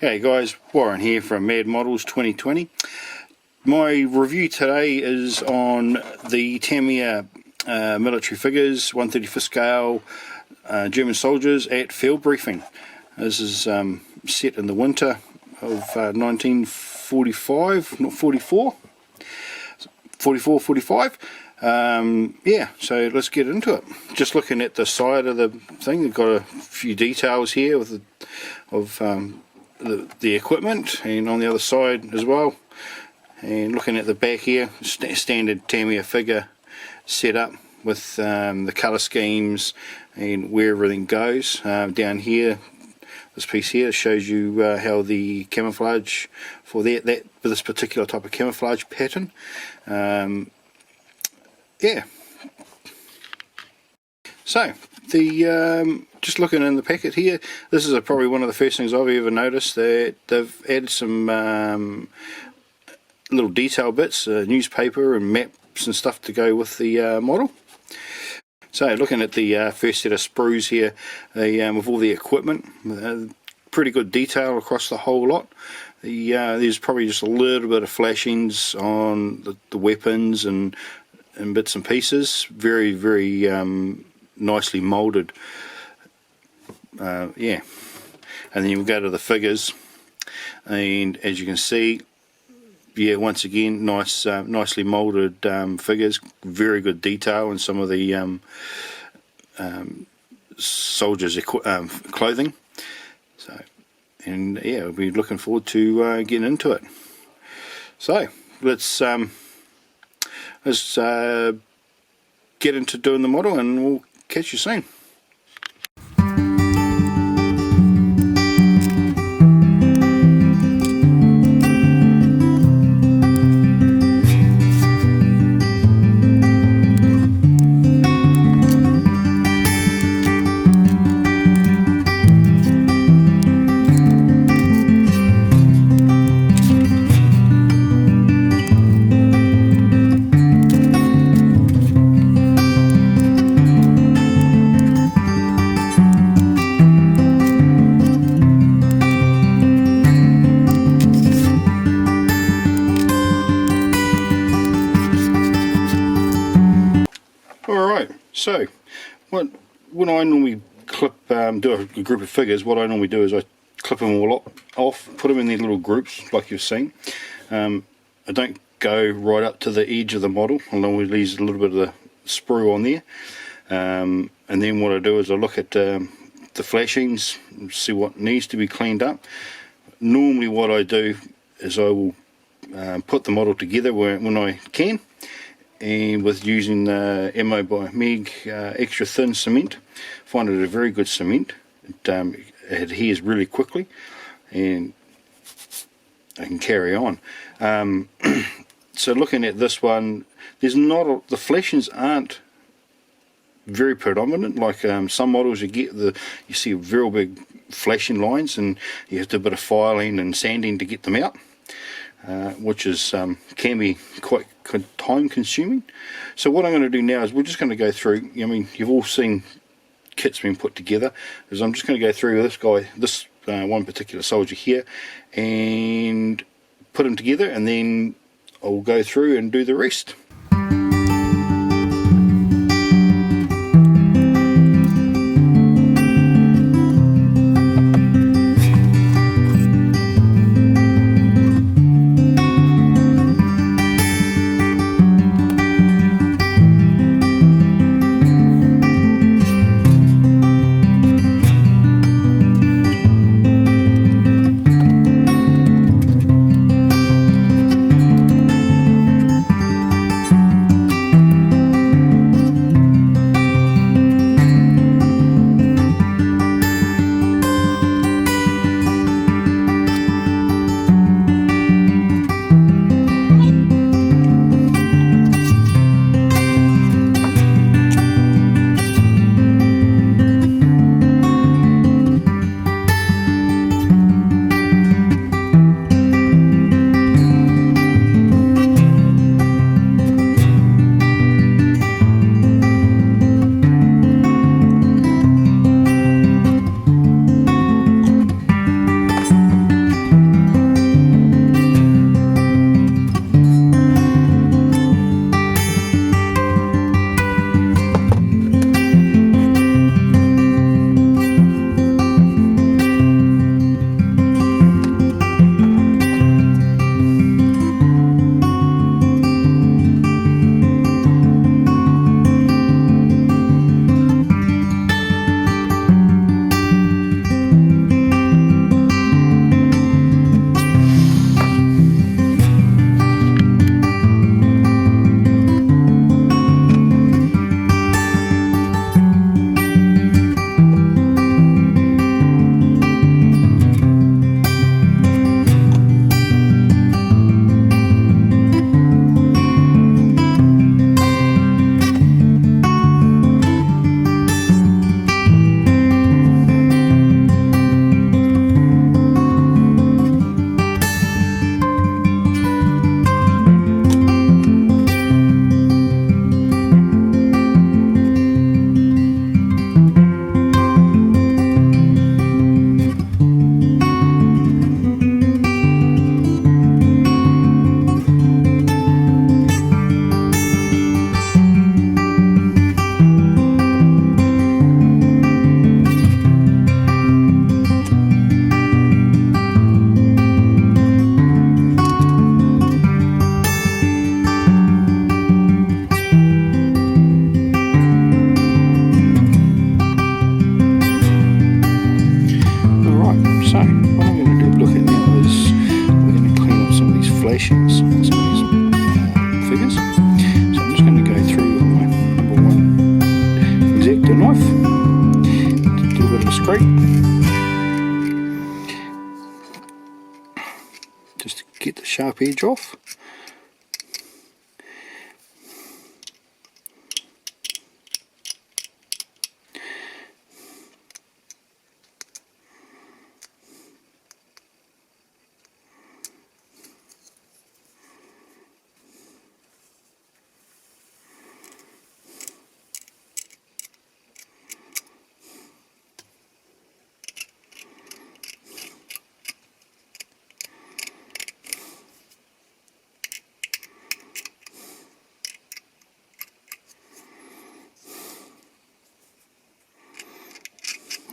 Hey guys, Warren here from MadModels 2020. My review today is on the Tamiya military figures, 1/35 scale German soldiers at field briefing. This is set in the winter of 1945, not 44, 45. Yeah, so let's get into it. Just looking at the side of the thing, they've got a few details here with the equipment, and on the other side as well. And looking at the back here, standard Tamiya figure set up with the colour schemes and where everything goes. Down here, this piece here shows you how the camouflage for this particular type of camouflage pattern. Yeah. So the just looking in the packet here, this is probably one of the first things I've ever noticed, that they've added some little detail bits, newspaper and maps and stuff to go with the model. So looking at the first set of sprues here, with all the equipment, pretty good detail across the whole lot. There's probably just a little bit of flashings on the weapons and bits and pieces. Very, very nicely moulded. Yeah, and then you go to the figures, and as you can see, yeah, once again, nicely moulded figures. Very good detail in some of the soldiers' clothing. So, and yeah, we'll be looking forward to getting into it. So let's get into doing the model, and we'll catch you soon. Alright, so when I normally clip, do a group of figures, what I normally do is I clip them all off, put them in their little groups like you've seen. I don't go right up to the edge of the model, I normally leave a little bit of the sprue on there. And then what I do is I look at the flashings, see what needs to be cleaned up. Normally what I do is I will put the model together when I can, and with using the MO by Meg extra thin cement. Find it a very good cement. It adheres really quickly, and I can carry on. So looking at this one, there's not the flashings aren't very predominant like some models. You see real big flashing lines, and you have to do a bit of filing and sanding to get them out. Which is can be quite time consuming. So what I'm going to do now is we're just going to go through, I mean, you've all seen kits being put together, is I'm just going to go through this one particular soldier here and put them together, and then I'll go through and do the rest. So what I'm going to do look at now is we're going to clean up some of these flashings on some of these figures. So I'm just going to go through with my number 1 X-Acto knife, do a bit of a scrape, just to get the sharp edge off.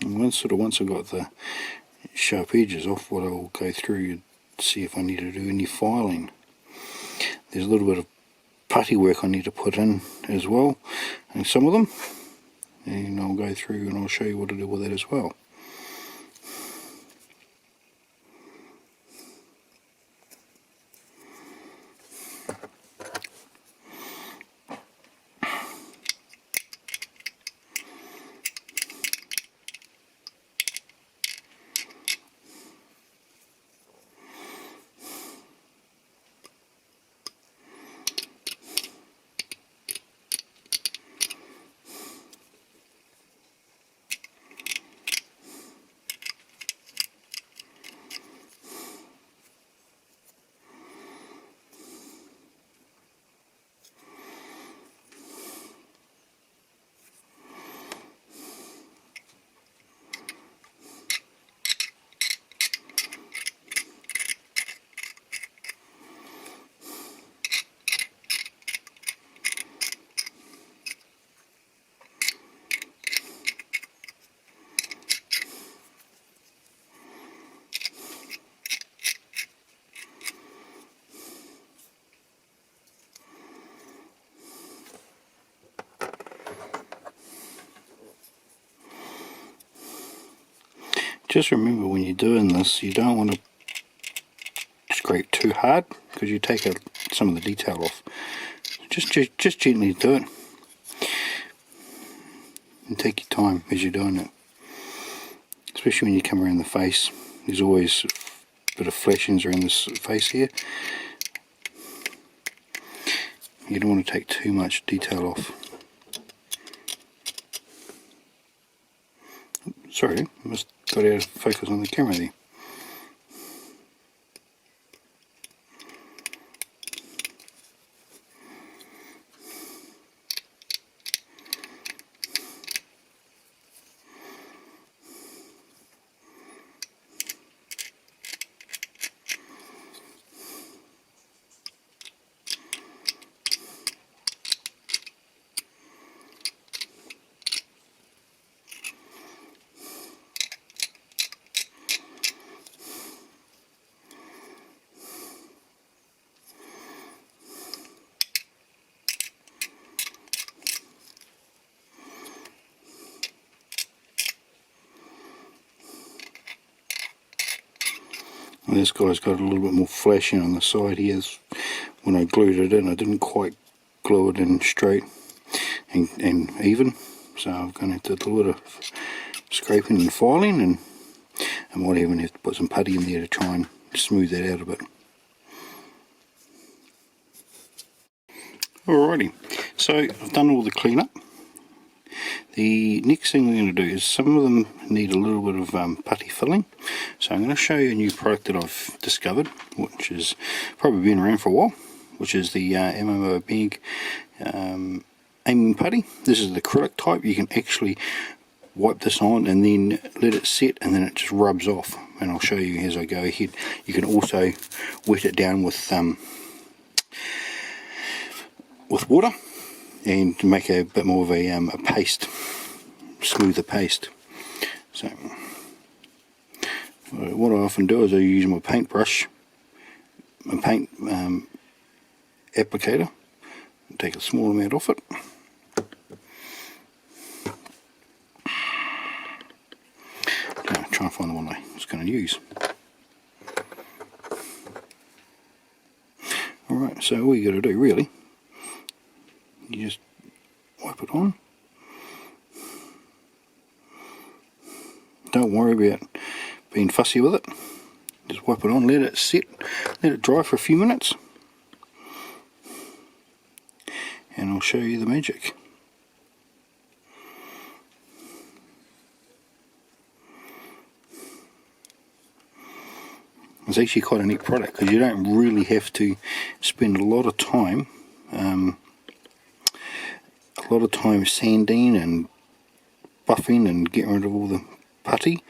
And once I've got the sharp edges off, what I'll go through and see if I need to do any filing. There's a little bit of putty work I need to put in as well, and some of them, and I'll go through and I'll show you what to do with that as well. Just remember, when you're doing this, you don't want to scrape too hard because you take some of the detail off. Just gently do it, and take your time as you're doing it. Especially when you come around the face, there's always a bit of flashings around this face here. You don't want to take too much detail off. Sorry, I must got out of focus on the camera there. And this guy's got a little bit more flashing on the side here. When I glued it in, I didn't quite glue it in straight and even, so I'm going to do a little bit of scraping and filing, and I might even have to put some putty in there to try and smooth that out a bit. Alrighty, so I've done all the cleanup. The next thing we're going to do is, some of them need a little bit of putty filling, so I'm going to show you a new product that I've discovered, which has probably been around for a while, which is the MMO Big aiming putty. This is the acrylic type. You can actually wipe this on and then let it set, and then it just rubs off, and I'll show you as I go ahead. You can also wet it down with water and make a bit more of a paste, smoother paste. So what I often do is I use my paintbrush, my paint applicator, take a small amount off it, try and find the one I was going going to use. Alright, so all you got to do really, you just wipe it on. Don't worry about being fussy with it. Just wipe it on, let it sit, let it dry for a few minutes, and I'll show you the magic. It's actually quite a neat product because you don't really have to spend a lot of time sanding and buffing and getting rid of all the putty.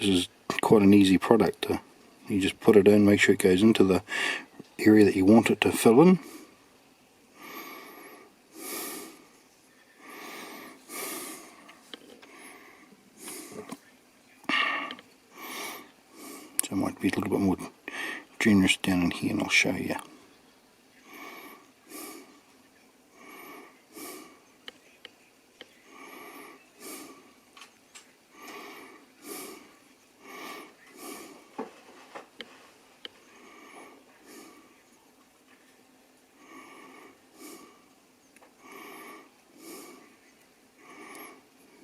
This is quite an easy product. You just put it in, make sure it goes into the area that you want it to fill in. So I might be a little bit more generous down in here, and I'll show you.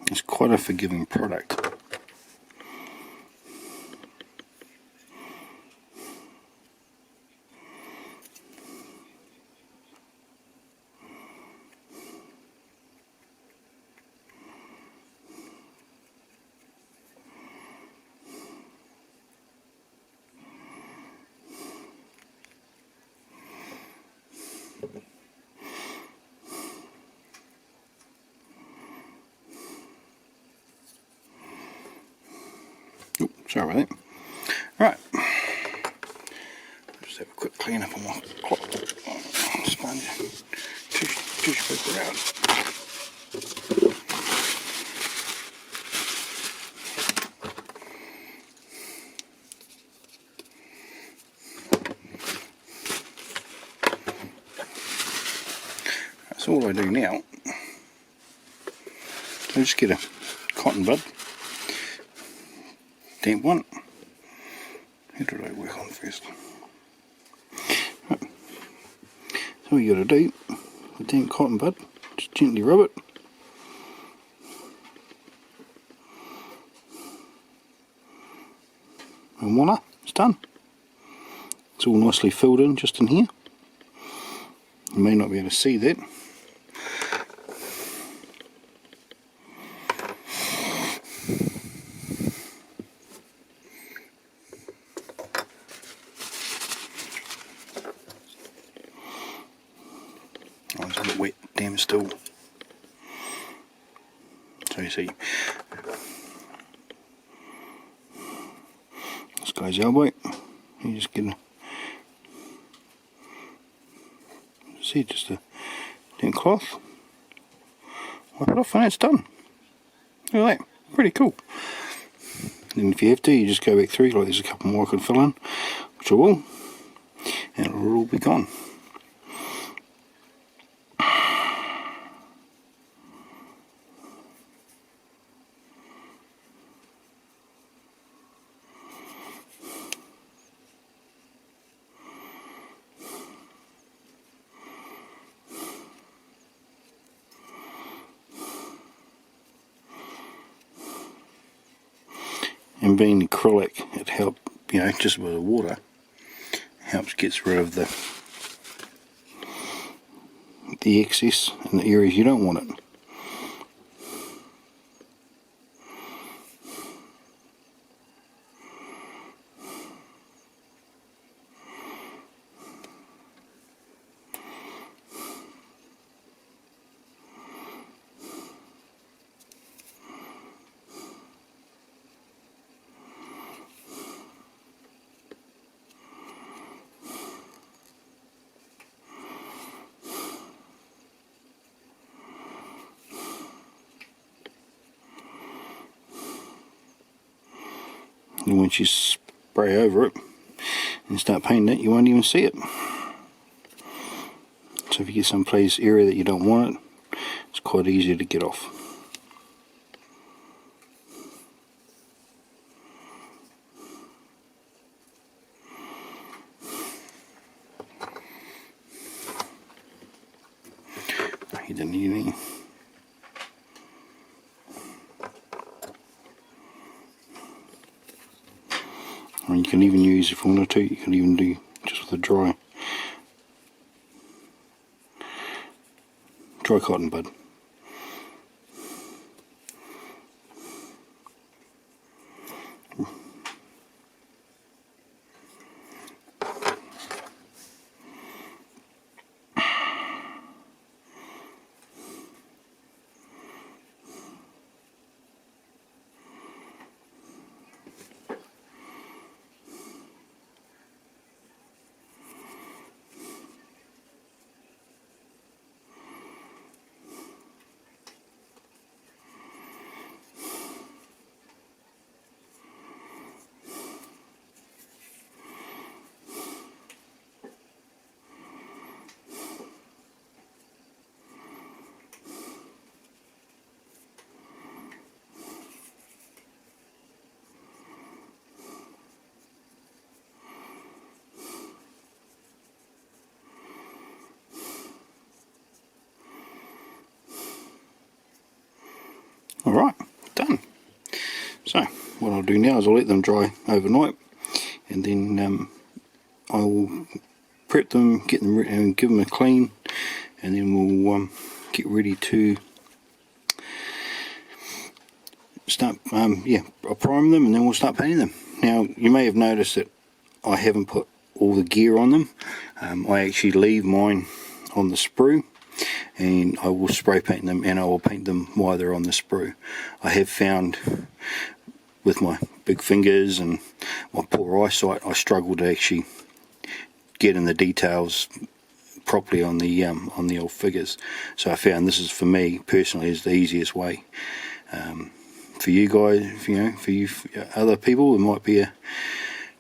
It's quite a forgiving product. Oh, sorry about that. Right, just have a quick clean up on my clock. Sponge, tissue paper out. So all I do now, I just get a cotton bud. Damp one. Who did I work on first? Right. So all you got to do with damp cotton bud, just gently rub it. And voila, it's done. It's all nicely filled in just in here. You may not be able to see that. Oh, it's a bit wet, damn still. So you see, this guy's elbow, you just get see, just a damp cloth, wipe it off and it's done. Look at that, pretty cool. And if you have to, you just go back through, like there's a couple more I can fill in, which I will, and it'll all be gone. And being acrylic, it helps, you know, just with the water, helps gets rid of the excess in the areas you don't want it. And once you spray over it and start painting it, you won't even see it. So if you get some place area that you don't want it, it's quite easy to get off. don't need any. And you can even use, if you wanted to, you can even do just with a dry cotton bud. Alright, done. So what I'll do now is I'll let them dry overnight, and then I will prep them, get them ready, and give them a clean, and then we'll get ready to start, I'll prime them and then we'll start painting them. Now you may have noticed that I haven't put all the gear on them. I actually leave mine on the sprue, and I will spray paint them, and I will paint them while they're on the sprue. I have found with my big fingers and my poor eyesight, I struggle to actually get in the details properly on the old figures. So I found this is, for me personally, is the easiest way. For you guys, for you other people, it might be a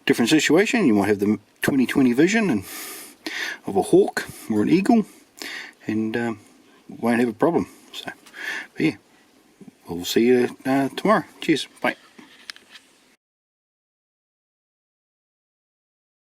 different situation. You might have the 20/20 vision and of a hawk or an eagle, and won't have a problem. So, but yeah, we'll see you tomorrow. Cheers, bye.